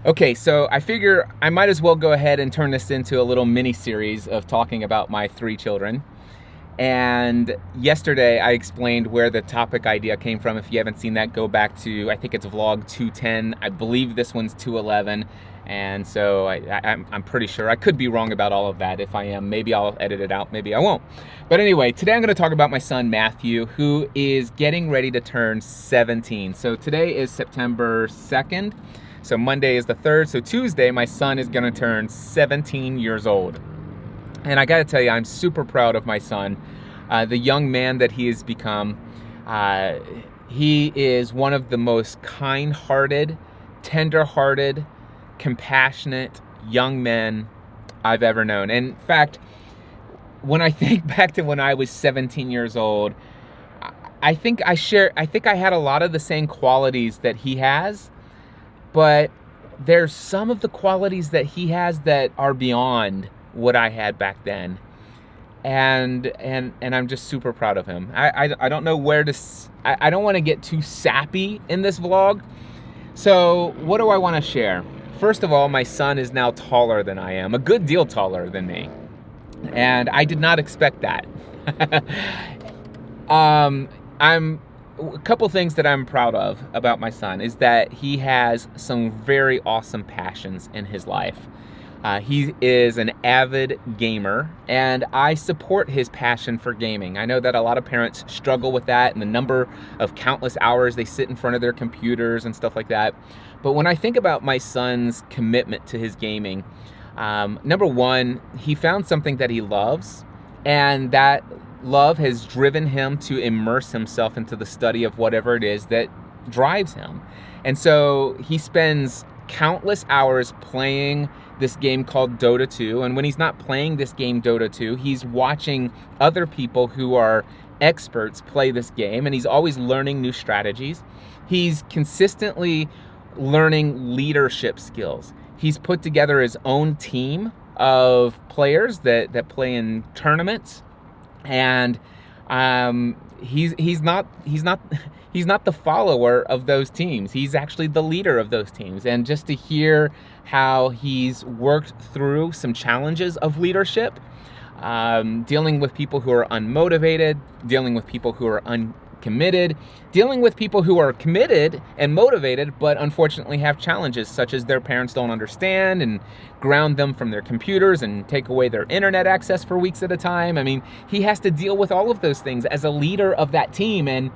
Okay, so I figure I might as well go ahead and turn this into a little mini series of talking about my three children. And yesterday I explained where the topic idea came from. If you haven't seen that, go back to, I think it's vlog 210. I believe this one's 211. And so I'm pretty sure. I could be wrong about all of that. If I am, maybe I'll edit it out, maybe I won't. But anyway, today I'm going to talk about my son Matthew, who is getting ready to turn 17. So today is September 2nd. So Monday is the 3rd. So Tuesday, my son is going to turn 17 years old. And I got to tell you, I'm super proud of my son, the young man that he has become. He is one of the most kind-hearted, tender-hearted, compassionate young men I've ever known. And in fact, when I think back to when I was 17 years old, I think I had a lot of the same qualities that he has, but there's some of the qualities that he has that are beyond what I had back then. And I'm just super proud of him. I don't know where to, I don't want to get too sappy in this vlog. So what do I want to share? First of all, my son is now taller than I am, a good deal taller than me. And I did not expect that. A couple things that I'm proud of about my son is that he has some very awesome passions in his life. He is an avid gamer, and I support his passion for gaming. I know that a lot of parents struggle with that and the number of countless hours they sit in front of their computers and stuff like that. But when I think about my son's commitment to his gaming, number one, he found something that he loves, and that love has driven him to immerse himself into the study of whatever it is that drives him. And so he spends countless hours playing this game called Dota 2, and when he's not playing this game Dota 2, he's watching other people who are experts play this game, and he's always learning new strategies. He's consistently learning leadership skills. He's put together his own team of players that play in tournaments, and he's not the follower of those teams. He's actually the leader of those teams. And just to hear how he's worked through some challenges of leadership, dealing with people who are unmotivated, dealing with people who are uncommitted, dealing with people who are committed and motivated, but unfortunately have challenges such as their parents don't understand and ground them from their computers and take away their internet access for weeks at a time. I mean, he has to deal with all of those things as a leader of that team. And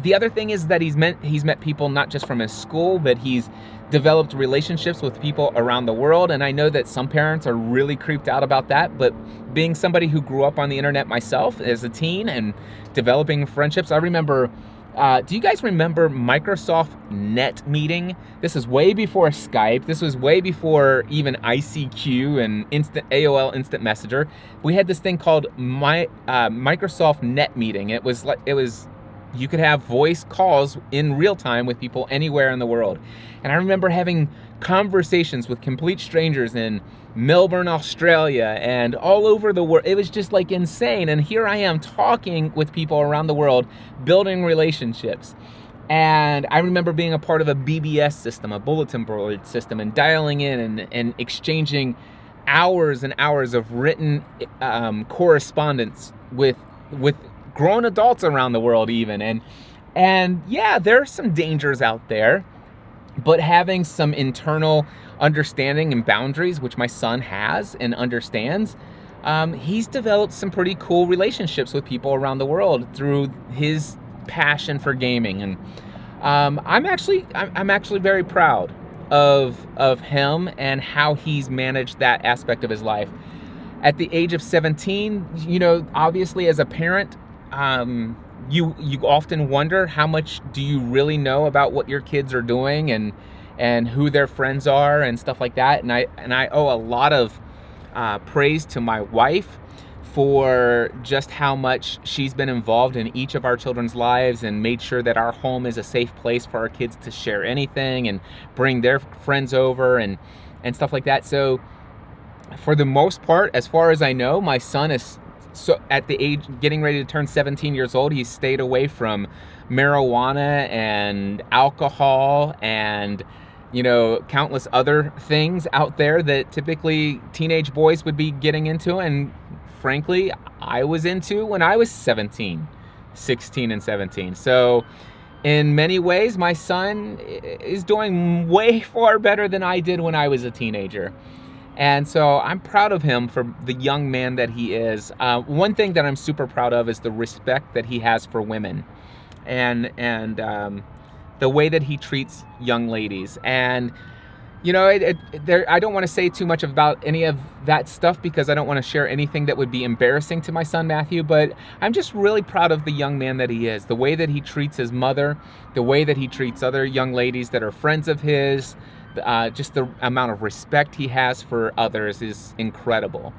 the other thing is that he's met people not just from his school, but he's developed relationships with people around the world. And I know that some parents are really creeped out about that, but being somebody who grew up on the internet myself as a teen and developing friendships, I remember, do you guys remember Microsoft Net Meeting? This is way before Skype. This was way before even ICQ and AOL Instant Messenger. We had this thing called Microsoft Net Meeting. It was you could have voice calls in real time with people anywhere in the world. And I remember having conversations with complete strangers in Melbourne, Australia, and all over the world. It was just like insane. And here I am talking with people around the world, building relationships. And I remember being a part of a BBS system, a bulletin board system, and dialing in and exchanging hours and hours of written correspondence with grown adults around the world even. And yeah, there are some dangers out there, but having some internal understanding and boundaries, which my son has and understands, he's developed some pretty cool relationships with people around the world through his passion for gaming. And I'm actually very proud of him and how he's managed that aspect of his life. At the age of 17, you know, obviously as a parent, you often wonder how much do you really know about what your kids are doing and who their friends are and stuff like that. And I owe a lot of praise to my wife for just how much she's been involved in each of our children's lives and made sure that our home is a safe place for our kids to share anything and bring their friends over and stuff like that. So for the most part, as far as I know, my son is at the age getting ready to turn 17 years old. He's stayed away from marijuana and alcohol and countless other things out there that typically teenage boys would be getting into, and frankly, I was into when I was 16 and 17. So in many ways, my son is doing way far better than I did when I was a teenager. And so I'm proud of him for the young man that he is. One thing that I'm super proud of is the respect that he has for women, and the way that he treats young ladies. And I don't want to say too much about any of that stuff because I don't want to share anything that would be embarrassing to my son Matthew, but I'm just really proud of the young man that he is, the way that he treats his mother, the way that he treats other young ladies that are friends of his. Just the amount of respect he has for others is incredible.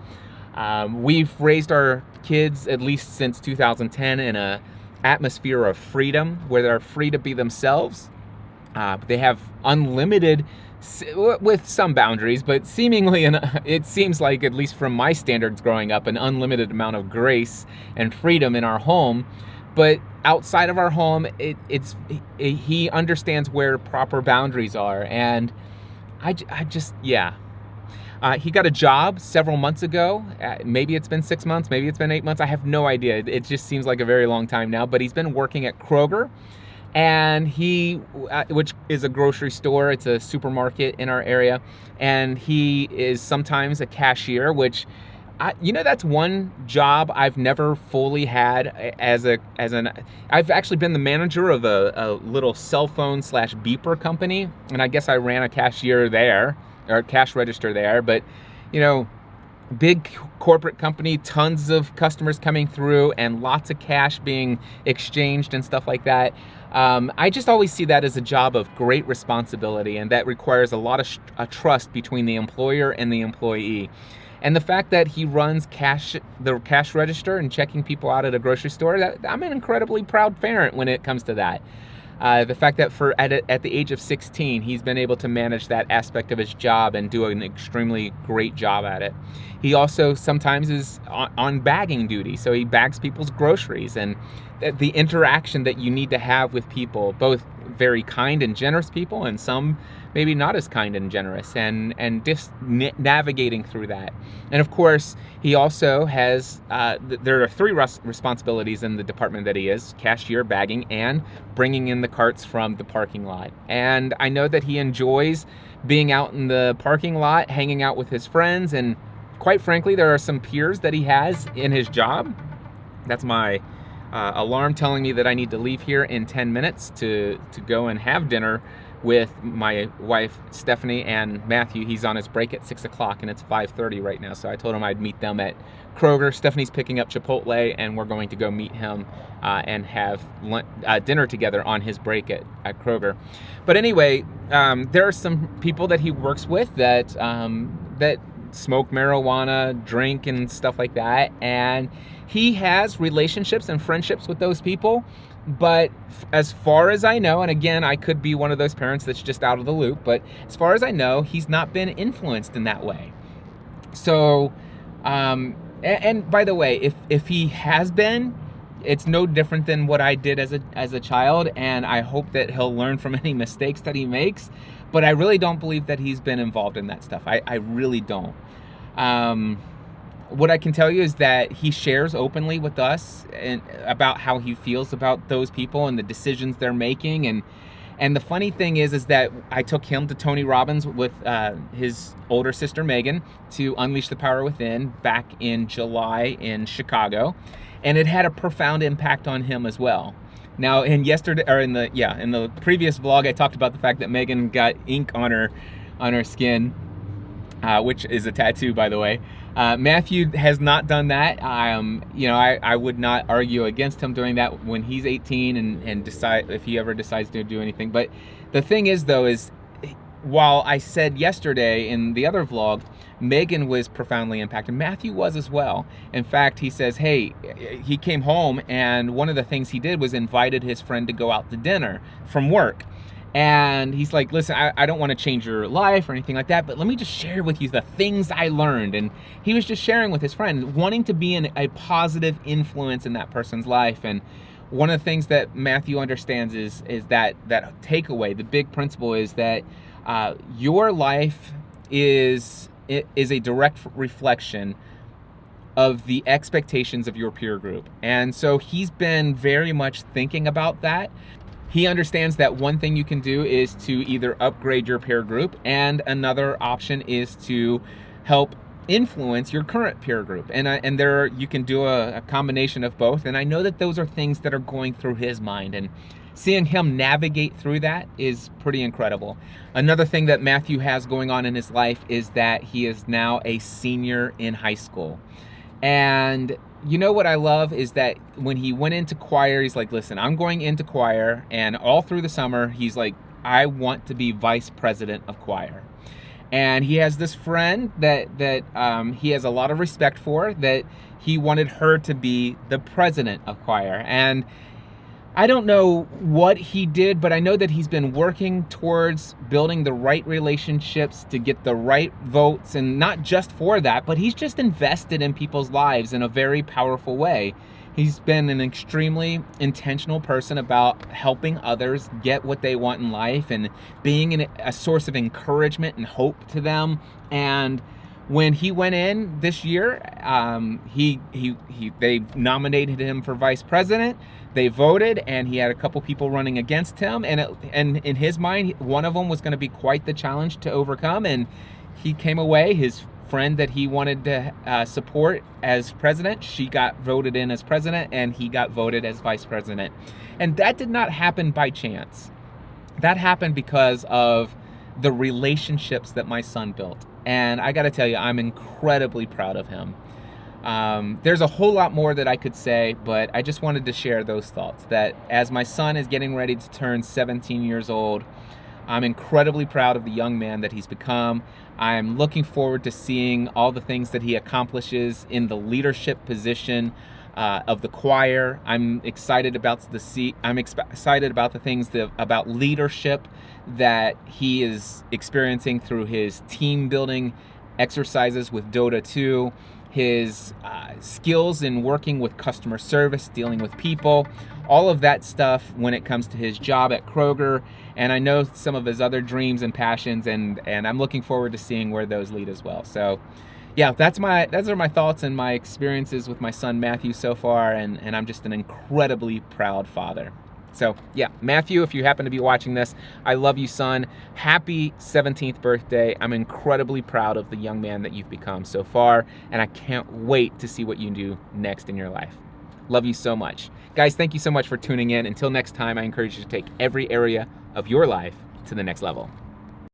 We've raised our kids, at least since 2010, in an atmosphere of freedom where they're free to be themselves. They have unlimited, with some boundaries, but seemingly, it seems like, at least from my standards growing up, an unlimited amount of grace and freedom in our home. But outside of our home, he understands where proper boundaries are. And he got a job several months ago. Maybe it's been 6 months, maybe it's been 8 months. I have no idea. It just seems like a very long time now. But he's been working at Kroger, and which is a grocery store. It's a supermarket in our area. And he is sometimes a cashier, which that's one job I've never fully had I've actually been the manager of a little cell phone / beeper company, and I guess I ran a cashier there, or a cash register there, but big corporate company, tons of customers coming through and lots of cash being exchanged and stuff like that. I just always see that as a job of great responsibility, and that requires a lot of trust between the employer and the employee. And the fact that he runs the cash register and checking people out at a grocery store, I'm an incredibly proud parent when it comes to that. The fact that at the age of 16, he's been able to manage that aspect of his job and do an extremely great job at it. He also sometimes is on bagging duty, so he bags people's groceries, and the interaction that you need to have with people, both very kind and generous people, and some maybe not as kind and generous, and just navigating through that. And of course, he also has, there are 3 responsibilities in the department that he is: cashier, bagging, and bringing in the carts from the parking lot. And I know that he enjoys being out in the parking lot, hanging out with his friends, and quite frankly, there are some peers that he has in his job. That's my alarm telling me that I need to leave here in 10 minutes to go and have dinner with my wife Stephanie and Matthew. He's on his break at 6 o'clock, and it's 5:30 right now, so I told him I'd meet them at Kroger. Stephanie's picking up Chipotle, and we're going to go meet him and have dinner together on his break at Kroger. But anyway, there are some people that he works with that smoke marijuana, drink, and stuff like that, and he has relationships and friendships with those people. But as far as I know, and again, I could be one of those parents that's just out of the loop, but as far as I know, he's not been influenced in that way. So, and by the way, if he has been, it's no different than what I did as a child, and I hope that he'll learn from any mistakes that he makes. But I really don't believe that he's been involved in that stuff. I really don't. What I can tell you is that he shares openly with us and about how he feels about those people and the decisions they're making. And the funny thing is that I took him to Tony Robbins with his older sister Megan to Unleash the Power Within back in July in Chicago, and it had a profound impact on him as well. Now, in the previous vlog, I talked about the fact that Megan got ink on her skin, which is a tattoo, by the way. Matthew has not done that. I would not argue against him doing that when he's 18 and decide if he ever decides to do anything. But the thing is, though, is while I said yesterday in the other vlog, Megan was profoundly impacted, Matthew was as well. In fact, he says, hey, he came home and one of the things he did was invited his friend to go out to dinner from work. And he's like, listen, I don't want to change your life or anything like that, but let me just share with you the things I learned. And he was just sharing with his friend, wanting to be a positive influence in that person's life. And one of the things that Matthew understands is that takeaway. The big principle is that Your life is a direct reflection of the expectations of your peer group. And so he's been very much thinking about that. He understands that one thing you can do is to either upgrade your peer group, and another option is to help influence your current peer group. And there you can do a combination of both. And I know that those are things that are going through his mind, and seeing him navigate through that is pretty incredible. Another thing that Matthew has going on in his life is that he is now a senior in high school. And you know what I love is that when he went into choir, he's like, listen, I'm going into choir. And all through the summer, he's like, I want to be vice president of choir. And he has this friend that he has a lot of respect for, that he wanted her to be the president of choir. And I don't know what he did, but I know that he's been working towards building the right relationships to get the right votes, and not just for that, but he's just invested in people's lives in a very powerful way. He's been an extremely intentional person about helping others get what they want in life and being a source of encouragement and hope to them. And when he went in this year, they nominated him for vice president. They voted, and he had a couple people running against him, and in his mind, one of them was going to be quite the challenge to overcome. And he came away. His friend that he wanted to support as president, she got voted in as president, and he got voted as vice president. And that did not happen by chance. That happened because of the relationships that my son built. And I got to tell you, I'm incredibly proud of him. There's a whole lot more that I could say, but I just wanted to share those thoughts, that as my son is getting ready to turn 17 years old, I'm incredibly proud of the young man that he's become. I'm looking forward to seeing all the things that he accomplishes in the leadership position of the choir. I'm excited about the things about leadership that he is experiencing through his team building exercises with Dota 2, his skills in working with customer service, dealing with people, all of that stuff when it comes to his job at Kroger. And I know some of his other dreams and passions, and I'm looking forward to seeing where those lead as well. So yeah, those are my thoughts and my experiences with my son Matthew so far, and I'm just an incredibly proud father. So yeah, Matthew, if you happen to be watching this, I love you, son. Happy 17th birthday. I'm incredibly proud of the young man that you've become so far, and I can't wait to see what you do next in your life. Love you so much. Guys, thank you so much for tuning in. Until next time, I encourage you to take every area of your life to the next level.